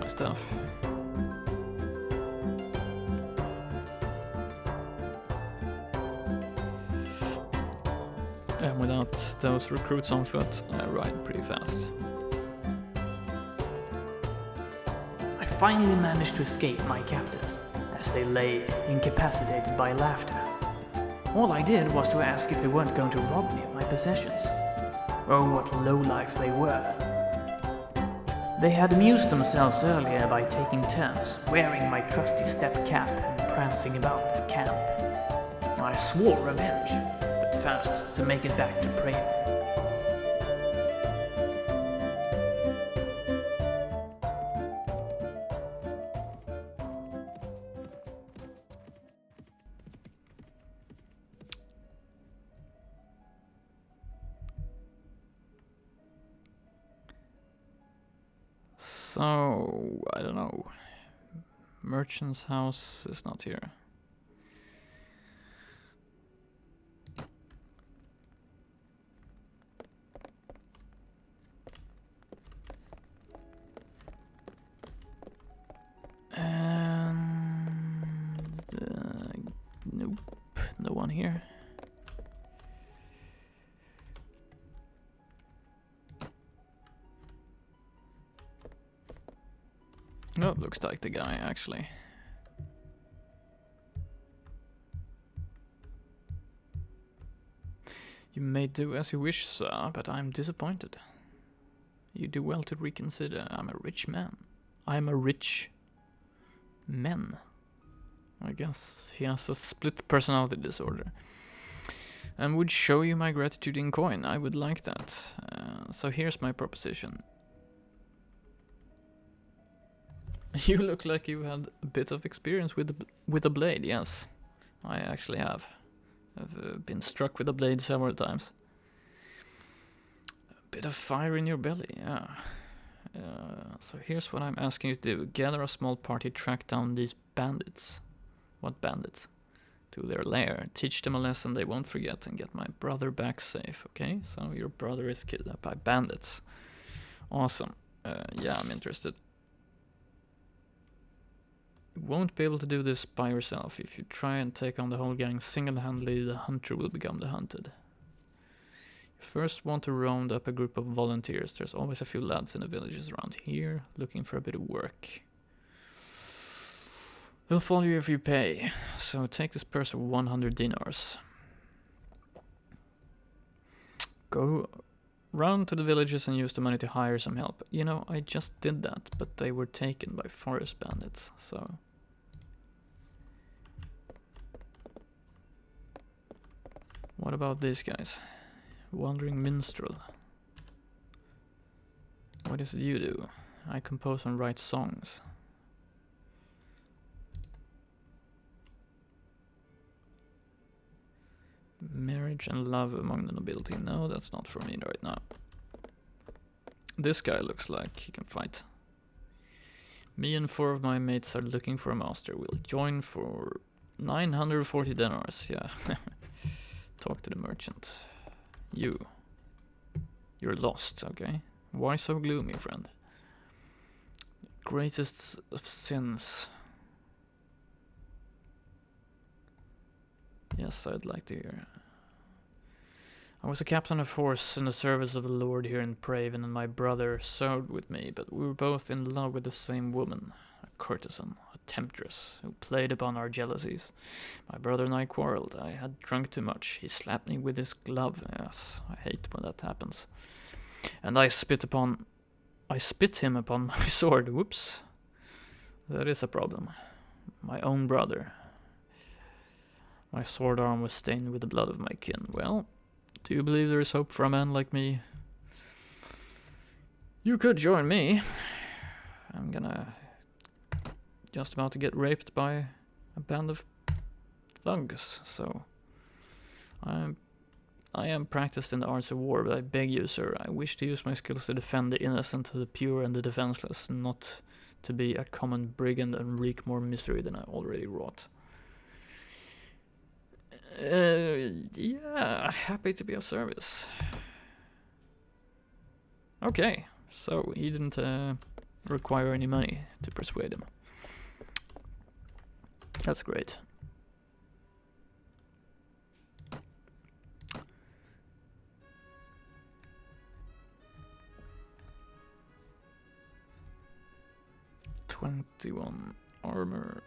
Stuff. And without those recruits on foot, I ride pretty fast. I finally managed to escape my captors, as they lay incapacitated by laughter. All I did was to ask if they weren't going to rob me of my possessions. Oh, what lowlife they were. They had amused themselves earlier by taking turns, wearing my trusty step cap and prancing about the camp. I swore revenge, but fast to make it back to Praven. So, I don't know. Merchant's house is not here. And nope, no one here. No, looks like the guy, actually. You may do as you wish, sir, but I'm disappointed. You do well to reconsider. I'm a rich man. I'm a rich man. I guess he has a split personality disorder. And would show you my gratitude in coin. I would like that. So here's my proposition. You look like you had a bit of experience with a blade. Yes, I actually have. I've been struck with a blade several times. A bit of fire in your belly, yeah. So here's what I'm asking you to do. Gather a small party, track down these bandits. What bandits? To their lair. Teach them a lesson they won't forget and get my brother back safe, okay? So your brother is kidnapped by bandits. Awesome. Yeah, I'm interested. You won't be able to do this by yourself. If you try and take on the whole gang single-handedly, the hunter will become the hunted. You first want to round up a group of volunteers. There's always a few lads in the villages around here looking for a bit of work. They'll follow you if you pay. So take this purse of 100 dinars. Go round to the villages and use the money to hire some help. You know, I just did that, but they were taken by forest bandits, so... What about these guys? Wandering minstrel. What is it you do? I compose and write songs. Marriage and love among the nobility. No, that's not for me right now. This guy looks like he can fight. Me and 4 of my mates are looking for a master. We'll join for 940 dinars. Yeah. Talk to the merchant. You're lost, okay? Why so gloomy, friend? Greatest of sins. Yes, I'd like to hear. I was a captain of horse in the service of the Lord here in Praven, and my brother served with me, but we were both in love with the same woman, a courtesan, a temptress, who played upon our jealousies. My brother and I quarreled. I had drunk too much. He slapped me with his glove. Yes, I hate when that happens. And I spit him upon my sword. Whoops. That is a problem. My own brother. My sword arm was stained with the blood of my kin. Well, do you believe there is hope for a man like me? You could join me. I'm just about to get raped by a band of thugs, so I am practiced in the arts of war, but I beg you, sir, I wish to use my skills to defend the innocent, the pure, and the defenseless, not to be a common brigand and wreak more misery than I already wrought. Yeah, happy to be of service. Okay, so he didn't require any money to persuade him. That's great. $21 armor.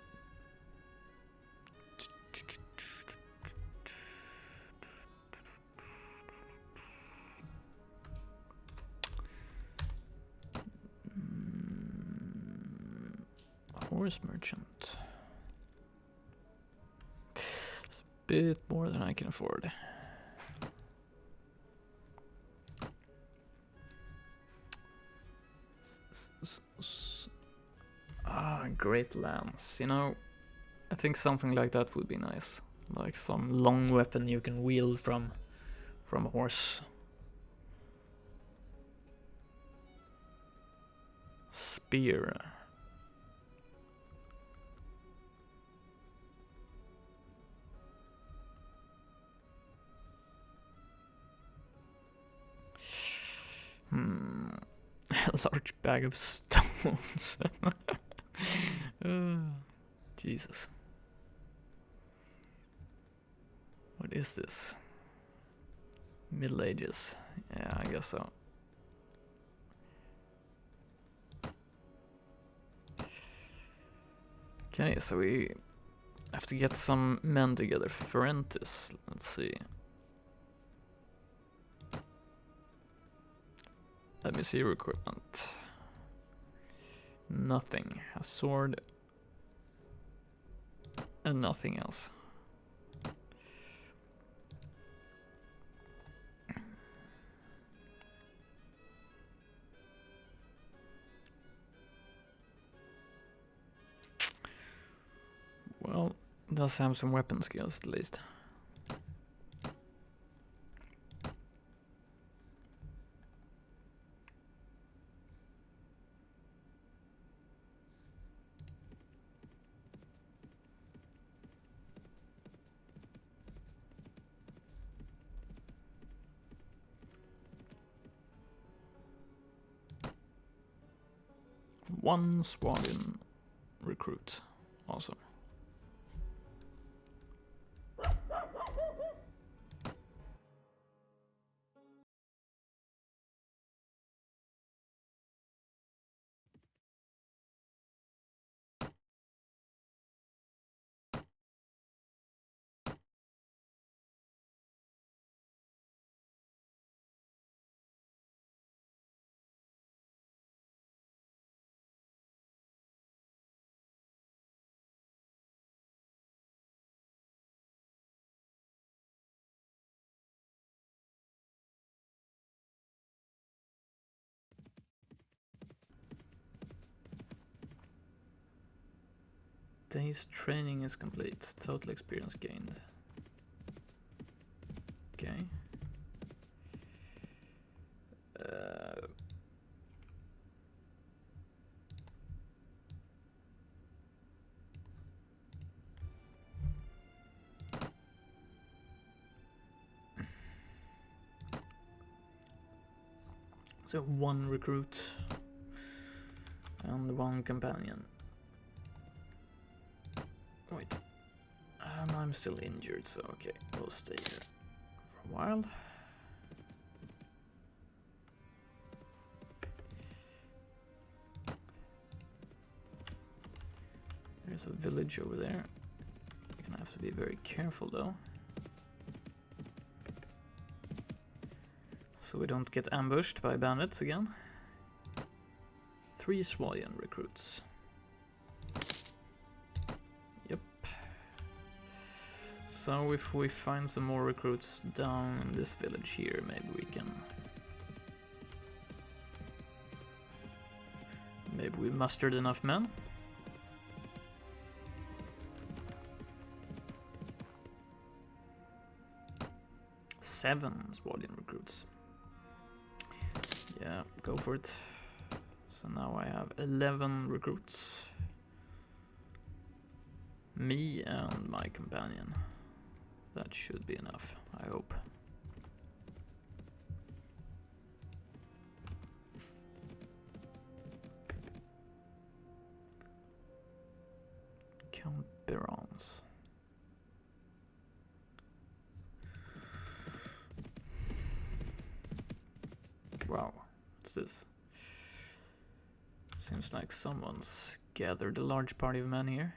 Horse merchant. It's a bit more than I can afford. Great lance. You know, I think something like that would be nice. Like some long weapon you can wield from a horse. Spear. A large bag of stones. Jesus. What is this? Middle Ages. Yeah, I guess so. Okay, so we have to get some men together. Ferentis, let's see. Let me see your equipment. Nothing. A sword. And nothing else. Well, does have some weapon skills at least. One squadron recruit. Awesome. Day's training is complete. Total experience gained. Okay. So one recruit and one companion. Wait, am I I'm still injured, so okay, we'll stay here for a while. There's a village over there. Gonna have to be very careful though, so we don't get ambushed by bandits again. 3 Swalian recruits. Yep. So if we find some more recruits down in this village here, maybe we can... Maybe we mustered enough men. Seven Swalian recruits. Yeah, go for it. So now I have 11 recruits. Me and my companion. That should be enough, I hope. Count Berons. Wow, what's this? Seems like someone's gathered a large party of men here.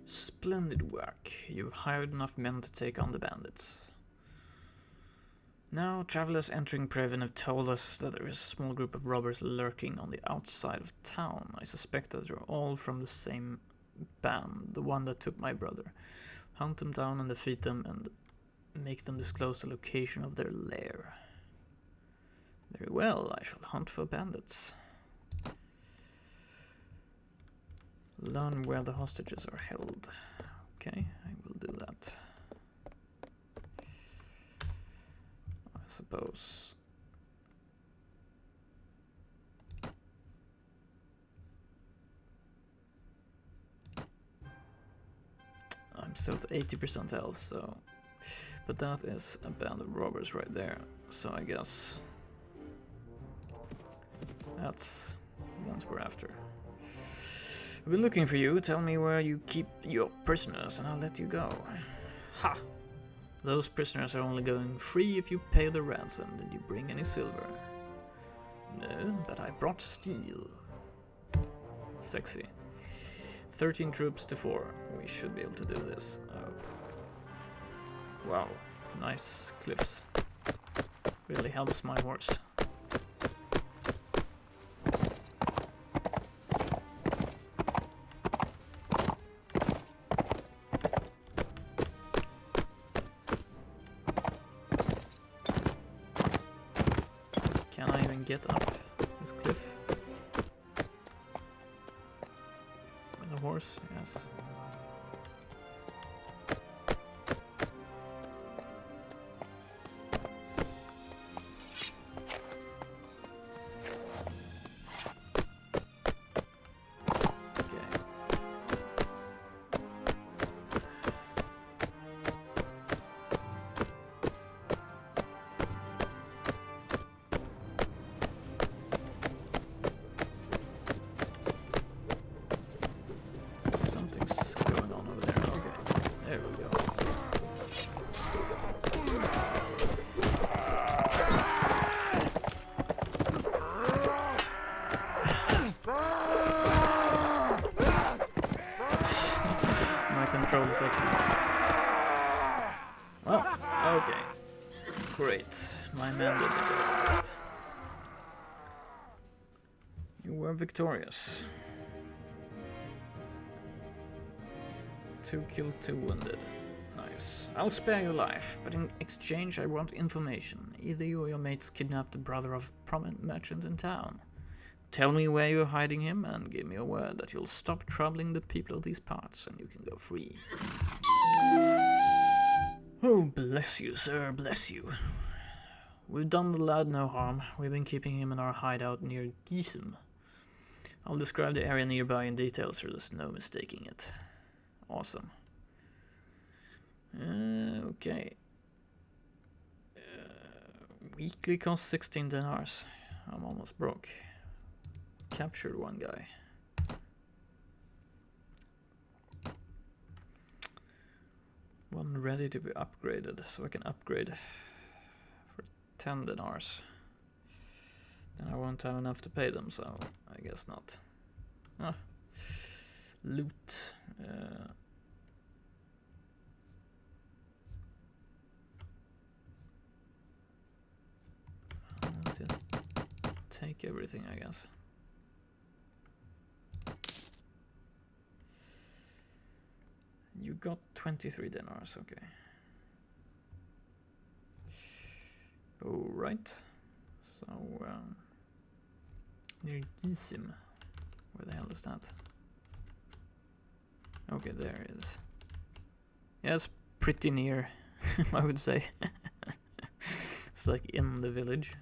Splendid work. You've hired enough men to take on the bandits. Now, travelers entering Praven have told us that there is a small group of robbers lurking on the outside of town. I suspect that they're all from the same band, the one that took my brother. Hunt them down and defeat them and make them disclose the location of their lair. Very well, I shall hunt for bandits. Learn where the hostages are held. Okay, I will do that. I suppose. I'm still at 80% health, so... But that is a band of robbers right there, so I guess... That's the ones we're after. I've been looking for you. Tell me where you keep your prisoners and I'll let you go. Ha! Those prisoners are only going free if you pay the ransom. Did you bring any silver? No, but I brought steel. Sexy. 13 troops to 4. We should be able to do this. Wow, nice cliffs. Really helps my horse. Get up this cliff with a horse, yes. Excellent. Well, okay. Great. My man did the job first. You were victorious. 2 killed, 2 wounded. Nice. I'll spare your life, but in exchange I want information. Either you or your mates kidnapped the brother of a prominent merchant in town. Tell me where you're hiding him and give me a word that you'll stop troubling the people of these parts and you can go free. Oh, bless you, sir, bless you. We've done the lad no harm. We've been keeping him in our hideout near Gisum. I'll describe the area nearby in detail so there's no mistaking it. Awesome. Okay. Weekly cost 16 dinars. I'm almost broke. Captured one guy. One ready to be upgraded, so I can upgrade for 10 dinars. Then I won't have enough to pay them, so I guess not. Ah. Loot. Let's just take everything, I guess. You got 23 dinars, okay. Alright. So, near Gisum. Where the hell is that? Okay, there it is. Yeah, it's pretty near, I would say. It's like in the village.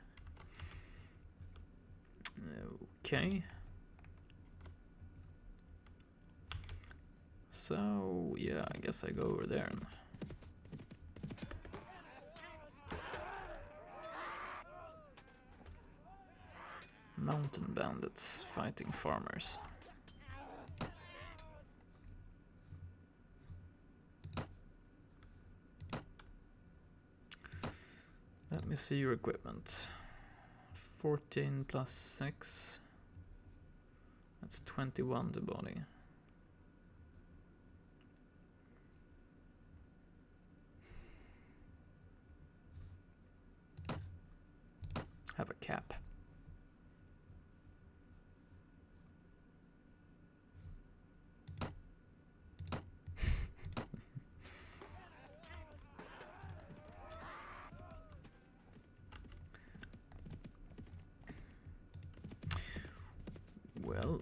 Okay. So, yeah, I guess I go over there. And mountain bandits fighting farmers. Let me see your equipment. 14 plus 6. That's 21 to body. Have a cap. Well,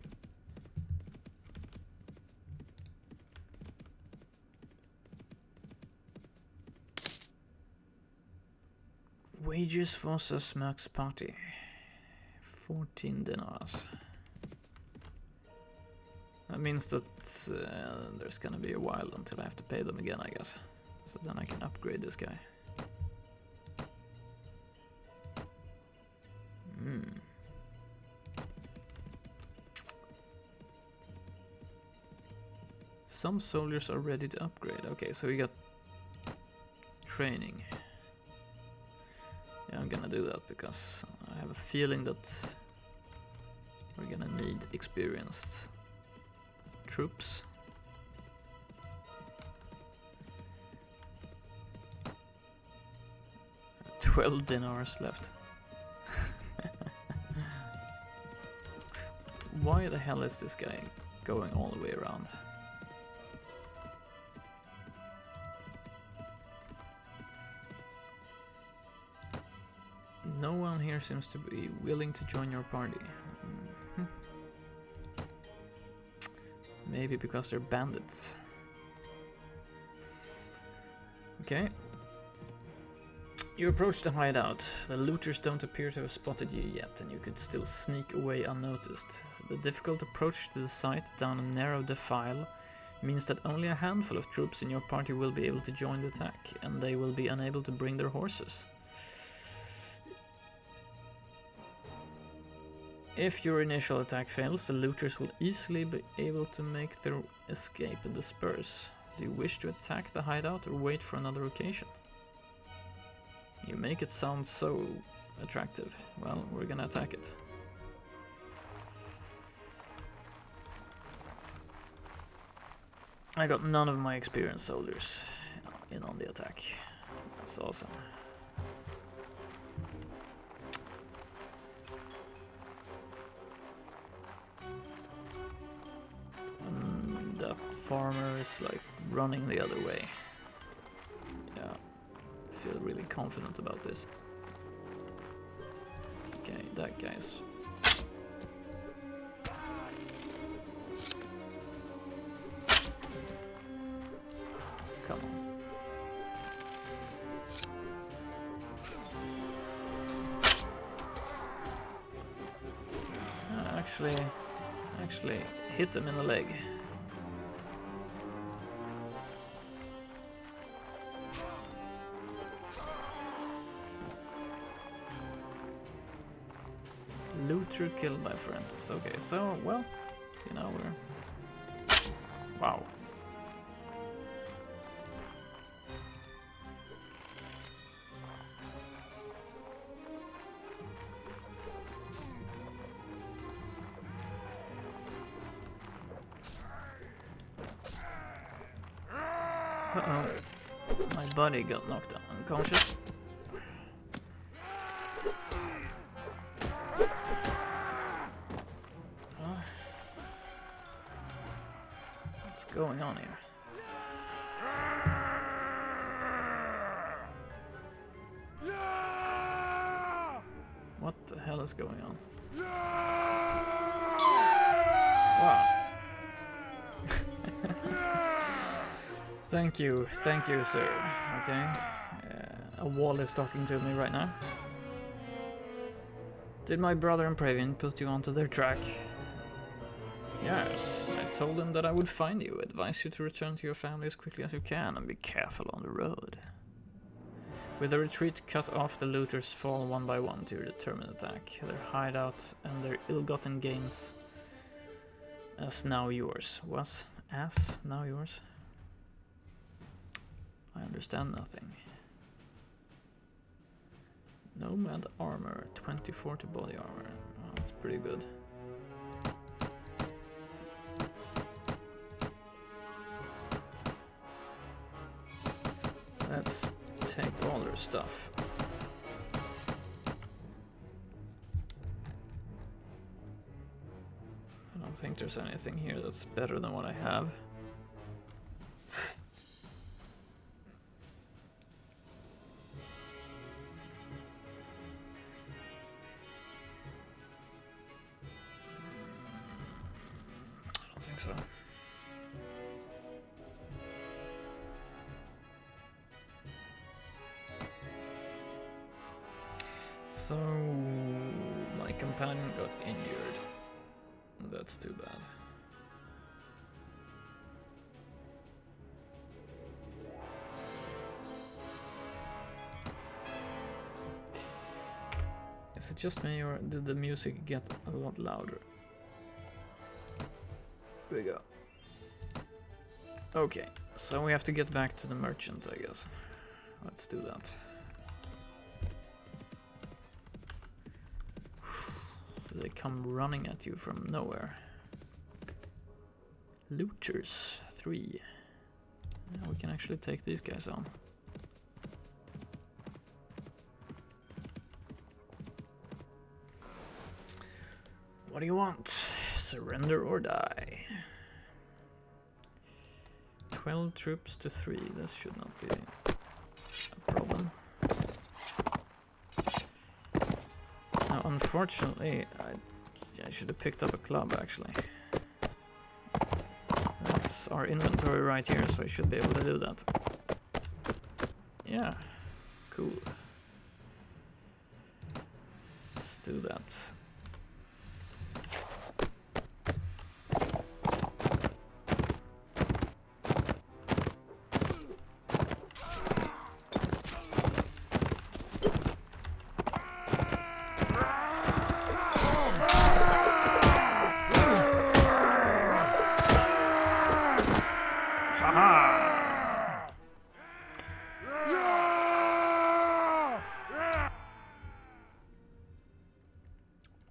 wages versus max party. 14 dinars. That means that there's gonna be a while until I have to pay them again, I guess. So then I can upgrade this guy. Some soldiers are ready to upgrade. Okay, so we got training. Yeah, I'm gonna do that because I have a feeling that we're gonna need experienced troops. $12 dinars left. Why the hell is this guy going all the way around? No one here seems to be willing to join your party. Maybe because they're bandits. Okay. You approach the hideout. The looters don't appear to have spotted you yet, and you could still sneak away unnoticed. The difficult approach to the site down a narrow defile means that only a handful of troops in your party will be able to join the attack, and they will be unable to bring their horses. If your initial attack fails, the looters will easily be able to make their escape and disperse. Do you wish to attack the hideout or wait for another occasion? You make it sound so attractive. Well, we're gonna attack it. I got none of my experienced soldiers in on the attack. That's awesome. That farmer is like running the other way. Yeah, I feel really confident about this. Okay, that guy's... come on. Actually hit him in the leg. Looter killed by Forentis. Okay, so, well, you know, we're... Wow. Uh-oh. My buddy got knocked unconscious. What's going on here? What the hell is going on? Wow. Thank you, sir. Okay. A wall is talking to me right now. Did my brother and Praven put you onto their track? Yes, I told them that I would find you, advise you to return to your family as quickly as you can, and be careful on the road. With the retreat cut off, the looters fall one by one to your determined attack. Their hideout and their ill-gotten gains as now yours. As now yours? I understand nothing. Nomad armor, 2040 body armor. Oh, that's pretty good. Let's take all their stuff. I don't think there's anything here that's better than what I have. So. So my companion got injured. That's too bad. Is it just me, or did the music get a lot louder? Here we go. Okay, so we have to get back to the merchant, I guess. Let's do that. They come running at you from nowhere. Looters, 3. Yeah, we can actually take these guys on. What do you want? Surrender or die. 12 troops to 3. This should not be a problem. Now, unfortunately, I should have picked up a club, actually. That's our inventory right here, so I should be able to do that. Yeah, cool. Let's do that.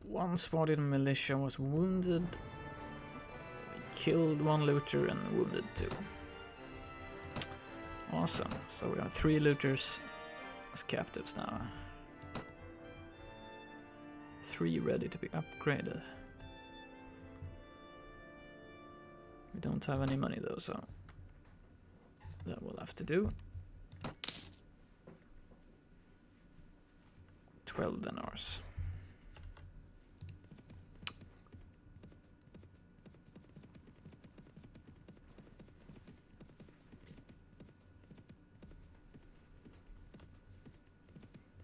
One spotted militia was wounded, killed 1 looter and wounded 2. Awesome, so we have 3 looters as captives now. 3 ready to be upgraded. We don't have any money though, so that will have to do. 12 dinars.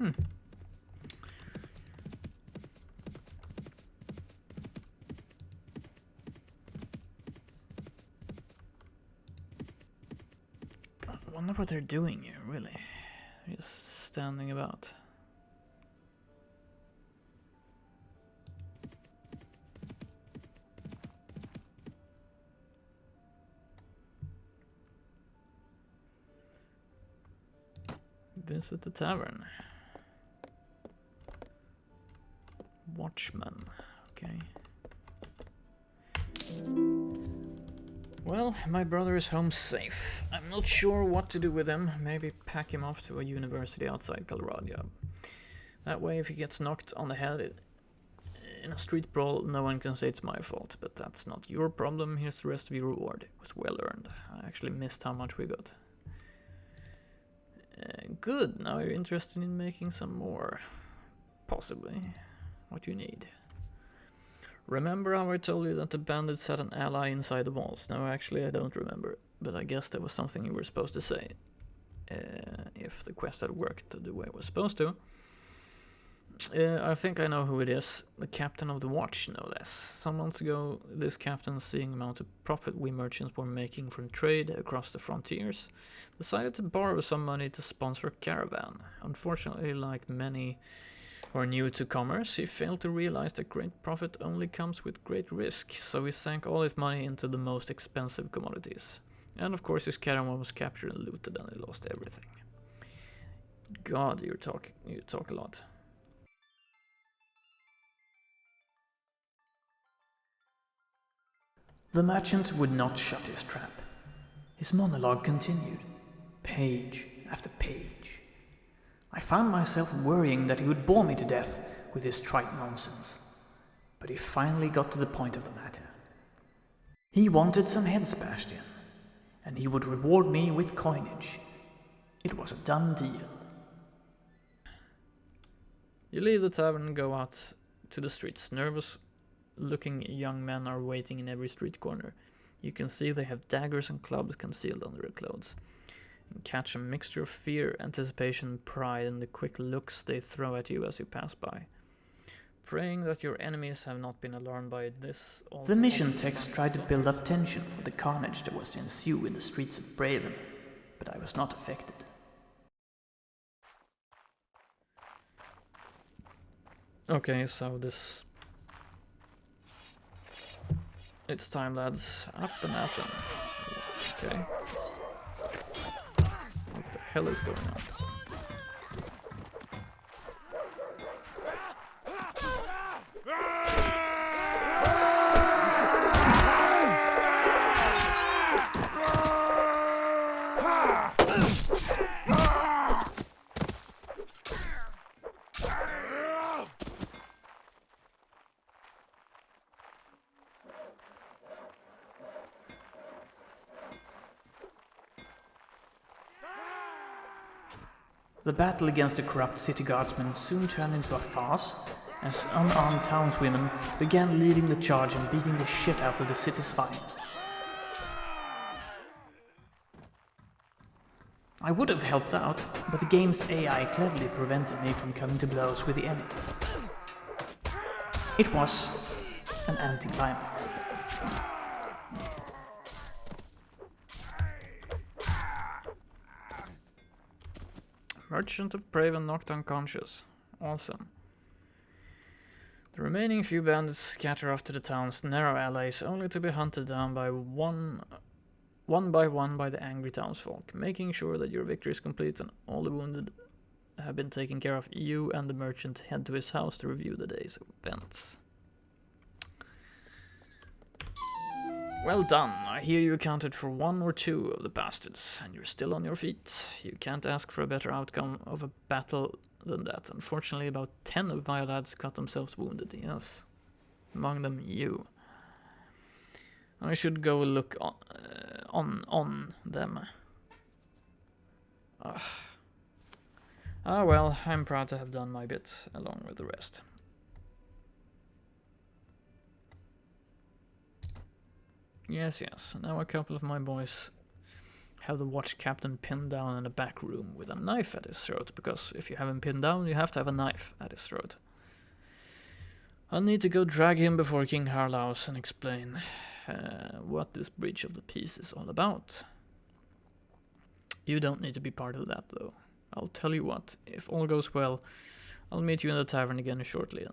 I wonder what they're doing here, really. Just standing about. Visit the tavern. Watchman. Okay. Well, my brother is home safe. I'm not sure what to do with him. Maybe pack him off to a university outside Colorado. That way, if he gets knocked on the head in a street brawl, no one can say it's my fault. But that's not your problem. Here's the rest of your reward. It was well earned. I actually missed how much we got. Good. Now you're interested in making some more. Possibly. What you need. Remember how I told you that the bandits had an ally inside the walls? No, actually I don't remember, but I guess that was something you were supposed to say. If the quest had worked the way it was supposed to. I think I know who it is. The captain of the watch, no less. Some months ago, this captain, seeing the amount of profit we merchants were making from trade across the frontiers, decided to borrow some money to sponsor a caravan. Unfortunately, like many who are new to commerce, he failed to realize that great profit only comes with great risk, so he sank all his money into the most expensive commodities. And of course his caravan was captured and looted and he lost everything. God, you talk a lot. The merchant would not shut his trap. His monologue continued, page after page. I found myself worrying that he would bore me to death with his trite nonsense. But he finally got to the point of the matter. He wanted some heads bashed in, and he would reward me with coinage. It was a done deal. You leave the tavern and go out to the streets. Nervous-looking young men are waiting in every street corner. You can see they have daggers and clubs concealed under their clothes. And catch a mixture of fear, anticipation, pride, and the quick looks they throw at you as you pass by. Praying that your enemies have not been alarmed by this. The mission text tried to build up tension for the carnage that was to ensue in the streets of Praven, but I was not affected. Okay, so this... It's time, lads. Up and at them. Okay. What the hell is going on? The battle against the corrupt city guardsmen soon turned into a farce, as unarmed townswomen began leading the charge and beating the shit out of the city's finest. I would have helped out, but the game's AI cleverly prevented me from coming to blows with the enemy. It was an anticlimax. Merchant of Praven knocked unconscious. Awesome. The remaining few bandits scatter off to the town's narrow alleys, only to be hunted down by one by one by the angry townsfolk. Making sure that your victory is complete and all the wounded have been taken care of, you and the merchant head to his house to review the day's events. Well done. I hear you accounted for 1 or 2 of the bastards, and you're still on your feet. You can't ask for a better outcome of a battle than that. Unfortunately, about 10 of my lads got themselves wounded, yes. Among them, you. I should go look on them. Ah well, I'm proud to have done my bit, along with the rest. Yes, now a couple of my boys have the watch captain pinned down in a back room with a knife at his throat, because if you have him pinned down, you have to have a knife at his throat. I'll need to go drag him before King Harlaus and explain what this breach of the peace is all about. You don't need to be part of that, though. I'll tell you what, if all goes well, I'll meet you in the tavern again shortly.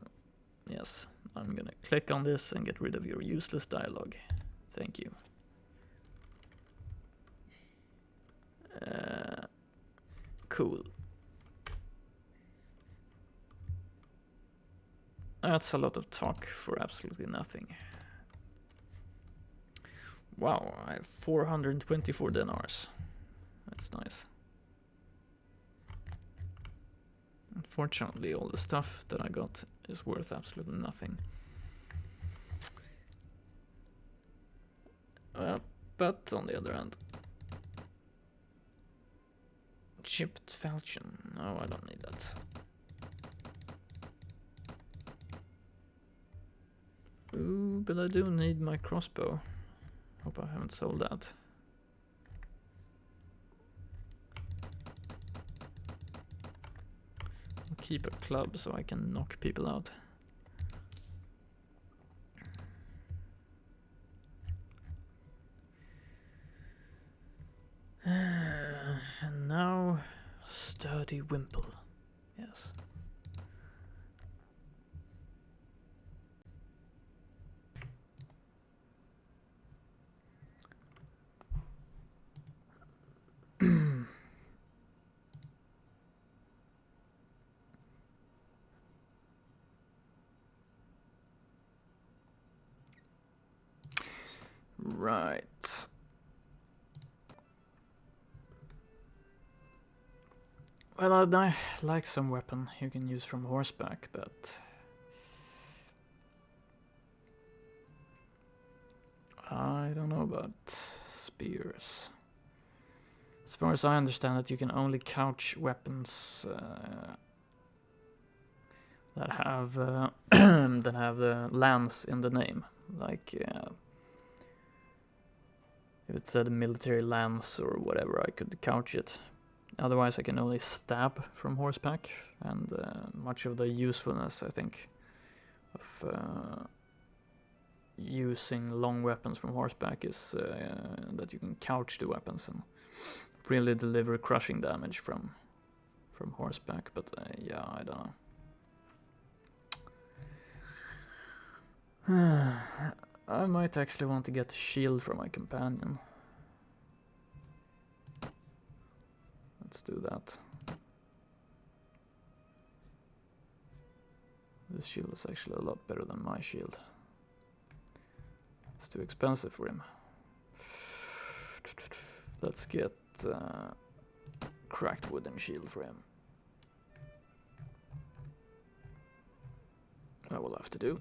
Yes, I'm gonna click on this and get rid of your useless dialogue. Thank you. Cool. That's a lot of talk for absolutely nothing. Wow, I have 424 dinars. That's nice. Unfortunately, all the stuff that I got is worth absolutely nothing. But on the other hand, chipped falchion. No, I don't need that. Ooh, but I do need my crossbow. Hope I haven't sold that. I'll keep a club so I can knock people out. And now, a sturdy wimple. Yes. Right. Well, I'd like some weapon you can use from horseback, but I don't know about spears. As far as I understand it, you can only couch weapons that have that have the lance in the name. Like if it said military lance or whatever, I could couch it. Otherwise, I can only stab from horseback, and much of the usefulness, I think, of using long weapons from horseback is that you can couch the weapons and really deliver crushing damage from horseback. But yeah, I don't know. I might actually want to get a shield for my companion. Let's do that. This shield is actually a lot better than my shield. It's too expensive for him. Let's get cracked wooden shield for him. That will have to do.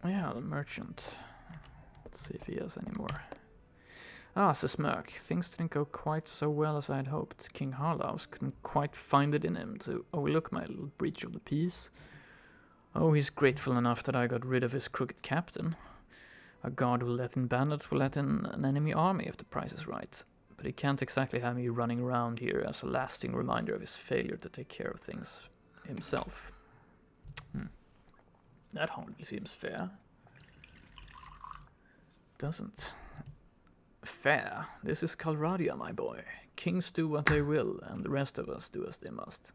Yeah, the merchant. Let's see if he has any more. Ah, says Merc. Things didn't go quite so well as I had hoped. King Harlaus couldn't quite find it in him to overlook my little breach of the peace. Oh, he's grateful enough that I got rid of his crooked captain. A guard who let in bandits will let in an enemy army if the price is right. But he can't exactly have me running around here as a lasting reminder of his failure to take care of things himself. That hardly seems fair. Doesn't. Fair? This is Calradia, my boy. Kings do what they will, and the rest of us do as they must.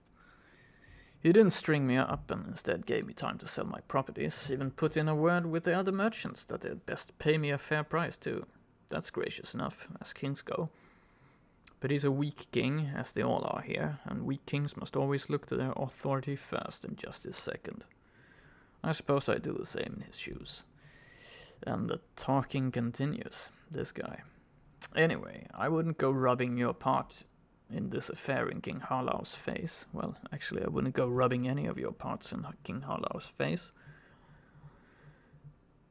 He didn't string me up and instead gave me time to sell my properties, even put in a word with the other merchants that they'd best pay me a fair price too. That's gracious enough, as kings go. But he's a weak king, as they all are here, and weak kings must always look to their authority first and justice second. I suppose I'd do the same in his shoes. And the talking continues, this guy. Anyway, I wouldn't go rubbing your part in this affair in King Harlaus' face. Well, actually, I wouldn't go rubbing any of your parts in King Harlaus' face.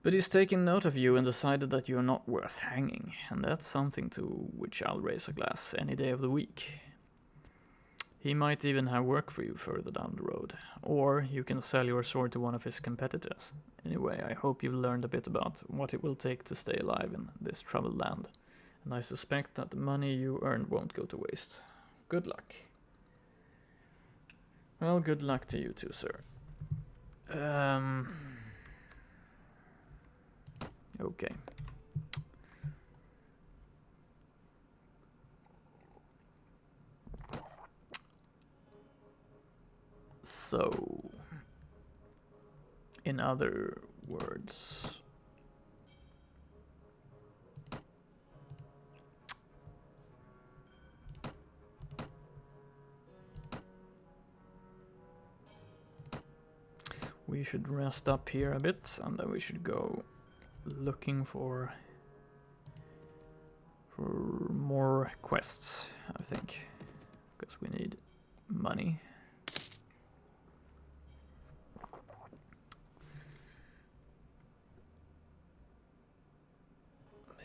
But he's taken note of you and decided that you're not worth hanging, and that's something to which I'll raise a glass any day of the week. He might even have work for you further down the road, or you can sell your sword to one of his competitors. Anyway, I hope you've learned a bit about what it will take to stay alive in this troubled land, and I suspect that the money you earned won't go to waste. Good luck. Well, good luck to you too, sir. Okay. So, in other words, we should rest up here a bit, and then we should go looking for more quests, I think, because we need money.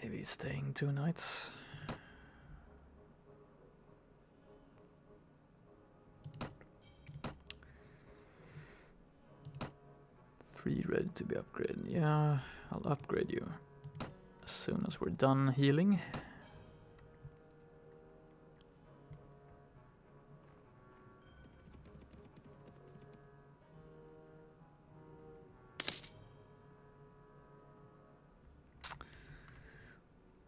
Maybe staying 2 nights. Three ready to be upgraded. Yeah, I'll upgrade you as soon as we're done healing.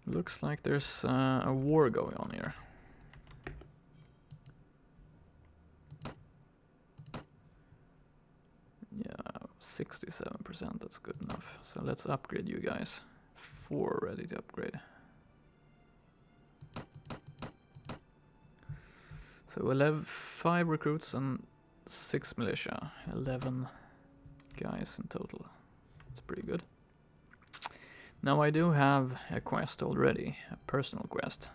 Looks like there's a war going on here. Yeah, 67%, that's good enough. So let's upgrade you guys. 4 ready to upgrade. So 5 recruits and 6 militia. 11 guys in total. That's pretty good. Now I do have a quest already, a personal quest.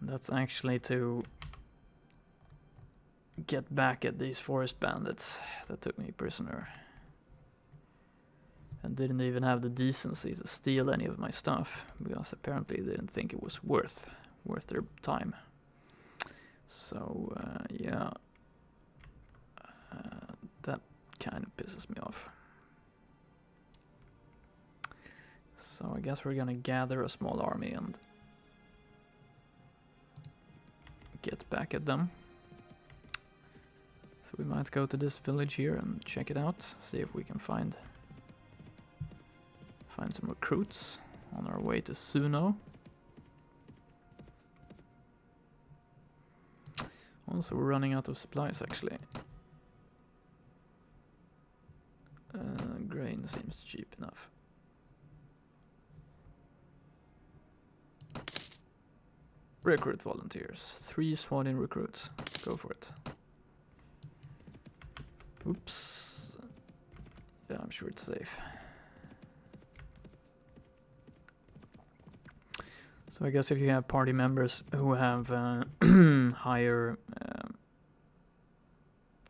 That's actually to get back at these forest bandits that took me prisoner. And didn't even have the decency to steal any of my stuff, because apparently they didn't think it was worth their time. So yeah, that kind of pisses me off. So I guess we're gonna gather a small army and get back at them. So we might go to this village here and check it out, see if we can find some recruits on our way to Sunno. Also, we're running out of supplies actually. Grain seems cheap enough. Recruit volunteers. 3 swat-in recruits. Go for it. Oops. Yeah, I'm sure it's safe. So I guess if you have party members who have higher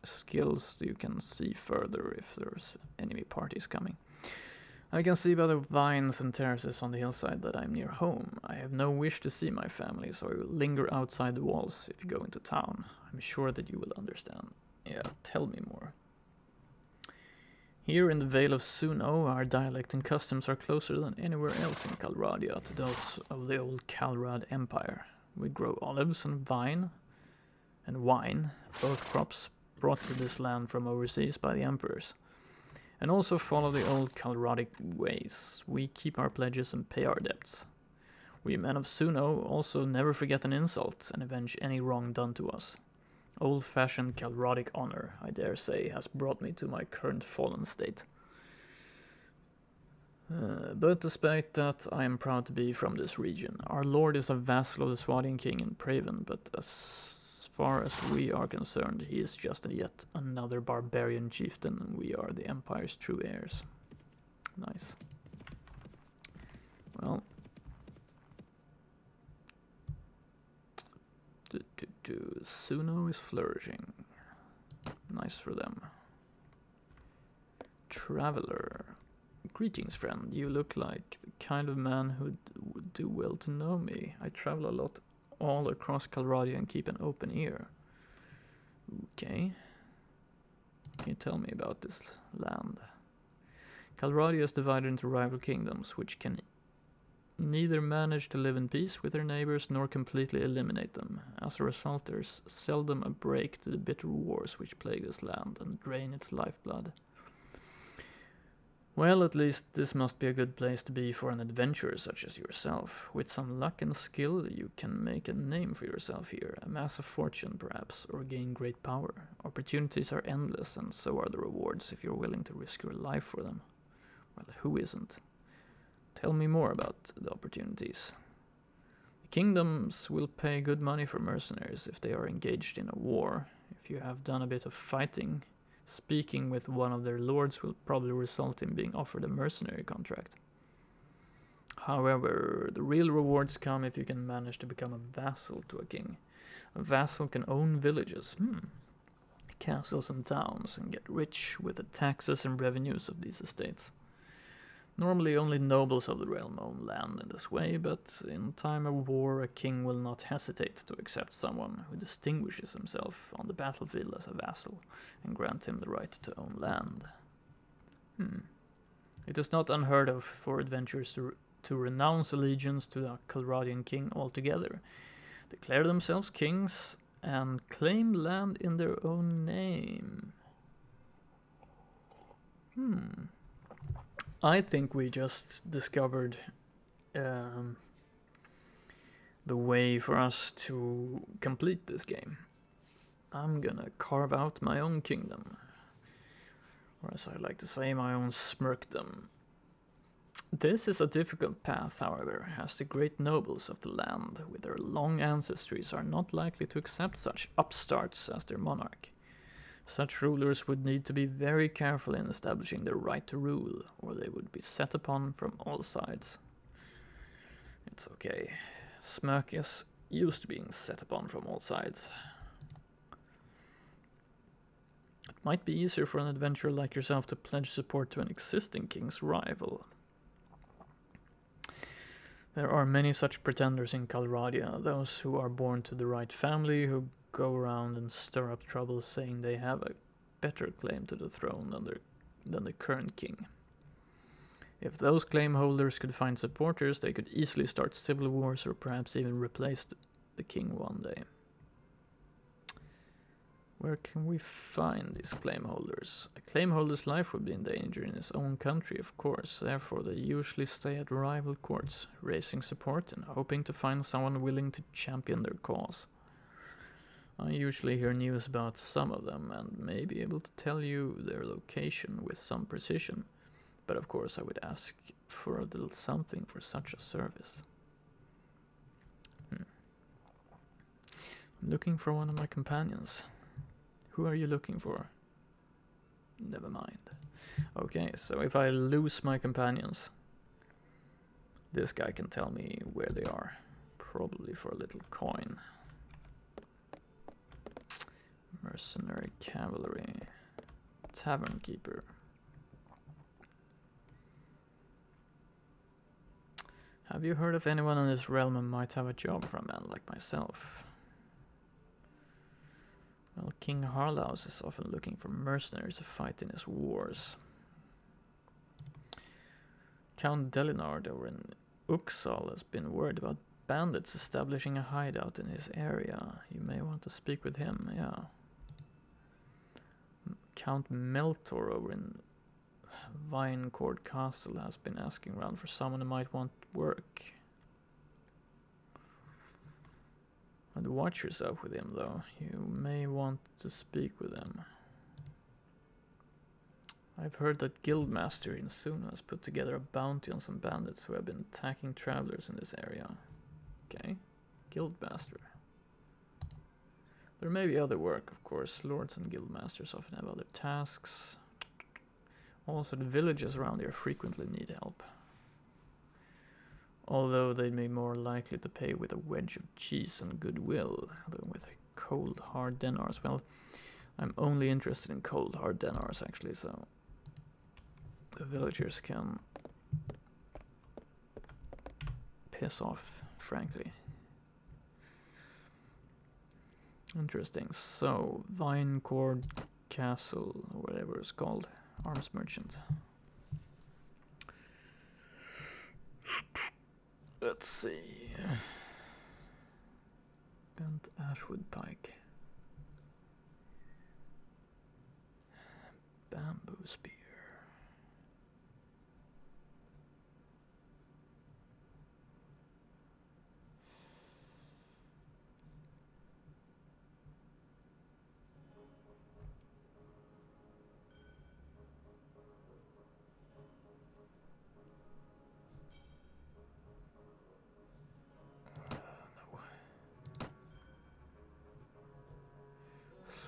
skills, you can see further if there's enemy parties coming. I can see by the vines and terraces on the hillside that I'm near home. I have no wish to see my family, so I will linger outside the walls if you go into town. I'm sure that you will understand. Yeah, tell me more. Here in the Vale of Sunno, our dialect and customs are closer than anywhere else in Calradia to those of the old Calrad Empire. We grow olives and wine, both crops brought to this land from overseas by the emperors, and also follow the old Calradic ways. We keep our pledges and pay our debts. We men of Sunno also never forget an insult and avenge any wrong done to us. Old-fashioned Calradic honor, I dare say, has brought me to my current fallen state. But despite that, I am proud to be from this region. Our lord is a vassal of the Swadian king in Praven, but as far as we are concerned, he is just yet another barbarian chieftain, and we are the empire's true heirs. Nice. Well, Sunno is flourishing. Nice for them. Traveler. Greetings, friend. You look like the kind of man who would do well to know me. I travel a lot all across Calradia and keep an open ear. Okay. Can you tell me about this land? Calradia is divided into rival kingdoms, which can neither manage to live in peace with their neighbors nor completely eliminate them. As a result, there's seldom a break to the bitter wars which plague this land and drain its lifeblood. Well, at least this must be a good place to be for an adventurer such as yourself. With some luck and skill, you can make a name for yourself here, amass a fortune perhaps, or gain great power. Opportunities are endless, and so are the rewards if you're willing to risk your life for them. Well, who isn't? Tell me more about the opportunities. The kingdoms will pay good money for mercenaries if they are engaged in a war. If you have done a bit of fighting, speaking with one of their lords will probably result in being offered a mercenary contract. However, the real rewards come if you can manage to become a vassal to a king. A vassal can own villages, castles and towns, and get rich with the taxes and revenues of these estates. Normally only nobles of the realm own land in this way, but in time of war a king will not hesitate to accept someone who distinguishes himself on the battlefield as a vassal and grant him the right to own land. It is not unheard of for adventurers to renounce allegiance to the Calradian king altogether, declare themselves kings, and claim land in their own name. I think we just discovered the way for us to complete this game. I'm gonna carve out my own kingdom, or as I like to say, my own smirkdom. This is a difficult path, however, as the great nobles of the land with their long ancestries are not likely to accept such upstarts as their monarch. Such rulers would need to be very careful in establishing their right to rule, or they would be set upon from all sides. It's okay. Smirk is used to being set upon from all sides. It might be easier for an adventurer like yourself to pledge support to an existing king's rival. There are many such pretenders in Calradia, those who are born to the right family, who go around and stir up trouble saying they have a better claim to the throne than the current king. If those claim holders could find supporters, they could easily start civil wars or perhaps even replace the king one day. Where can we find these claim holders? A claim holder's life would be in danger in his own country, of course, therefore they usually stay at rival courts, raising support and hoping to find someone willing to champion their cause. I usually hear news about some of them and may be able to tell you their location with some precision, but of course I would ask for a little something for such a service. I'm looking for one of my companions. Who are you looking for? Never mind. Okay, so if I lose my companions, this guy can tell me where they are, probably for a little coin. Mercenary cavalry, tavern keeper. Have you heard of anyone in this realm who might have a job for a man like myself? Well, King Harlaus is often looking for mercenaries to fight in his wars. Count Delinard over in Uxal has been worried about bandits establishing a hideout in his area. You may want to speak with him, yeah. Count Meltor over in Vinecourt Castle has been asking around for someone who might want work. And watch yourself with him, though. You may want to speak with him. I've heard that Guildmaster in Sunno has put together a bounty on some bandits who have been attacking travelers in this area. Okay, Guildmaster. There may be other work, of course. Lords and Guildmasters often have other tasks. Also, the villages around here frequently need help. Although they'd be more likely to pay with a wedge of cheese and goodwill than with cold hard denars. Well, I'm only interested in cold hard denars actually, so the villagers can piss off, frankly. Interesting. So, Vinecord Castle, or whatever it's called. Arms merchant. Let's see. Bent ashwood pike. Bamboo spear.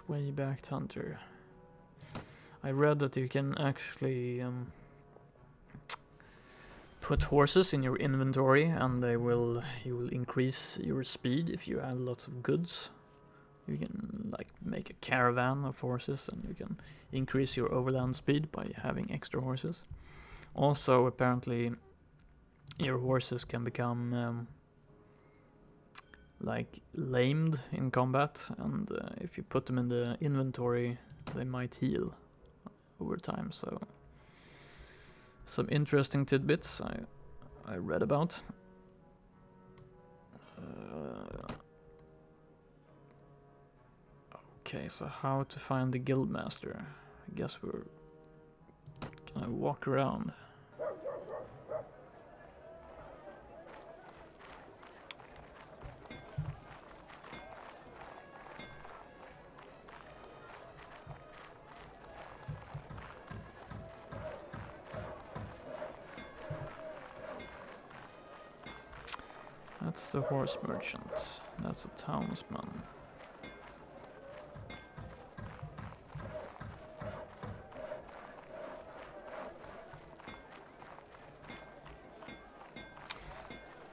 Sway-backed hunter. I read that you can actually put horses in your inventory, and you will increase your speed if you have lots of goods. You can like make a caravan of horses, and you can increase your overland speed by having extra horses. Also, apparently, your horses can become like lamed in combat, and if you put them in the inventory, they might heal over time. So some interesting tidbits I read about. Okay, so how to find the guildmaster? I guess we're gonna walk around. That's the horse merchant. That's a townsman.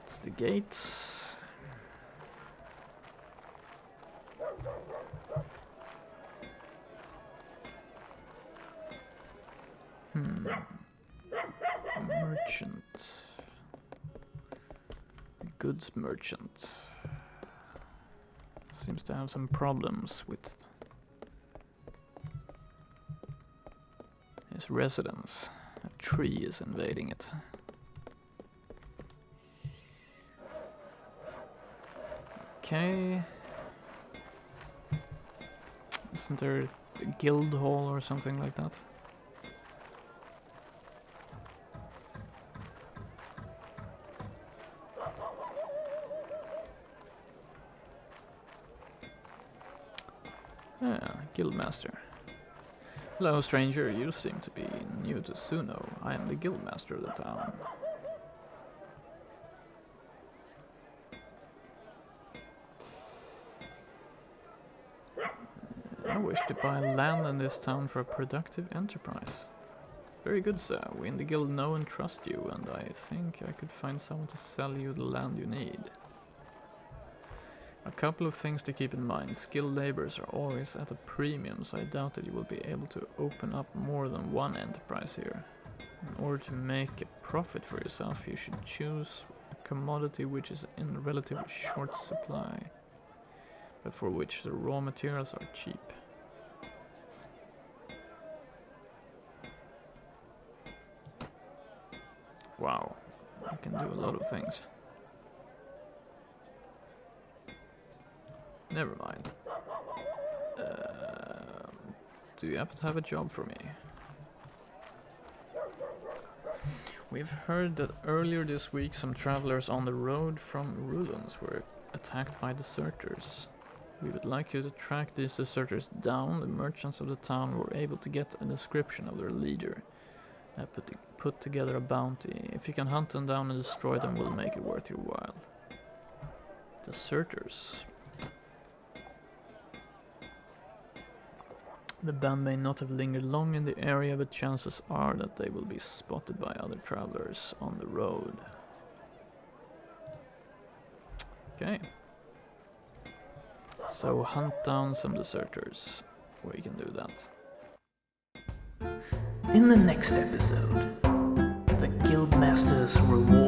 It's the gates. Merchant. Goods merchant seems to have some problems with his residence. A tree is invading it. Okay. Isn't there a guild hall or something like that? Guildmaster. Hello, stranger. You seem to be new to Sunno. I am the guildmaster of the town. I wish to buy land in this town for a productive enterprise. Very good, sir. We in the guild know and trust you, and I think I could find someone to sell you the land you need. A couple of things to keep in mind. Skilled laborers are always at a premium, so I doubt that you will be able to open up more than one enterprise here. In order to make a profit for yourself, you should choose a commodity which is in relatively short supply, but for which the raw materials are cheap. Wow, I can do a lot of things. Never mind. Do you happen to have a job for me? We've heard that earlier this week some travelers on the road from Rulons were attacked by deserters. We would like you to track these deserters down. The merchants of the town were able to get a description of their leader. Put together a bounty. If you can hunt them down and destroy them, we'll make it worth your while. Deserters. The band may not have lingered long in the area, but chances are that they will be spotted by other travelers on the road. Okay. So hunt down some deserters. We can do that. In the next episode, the Guildmaster's Reward.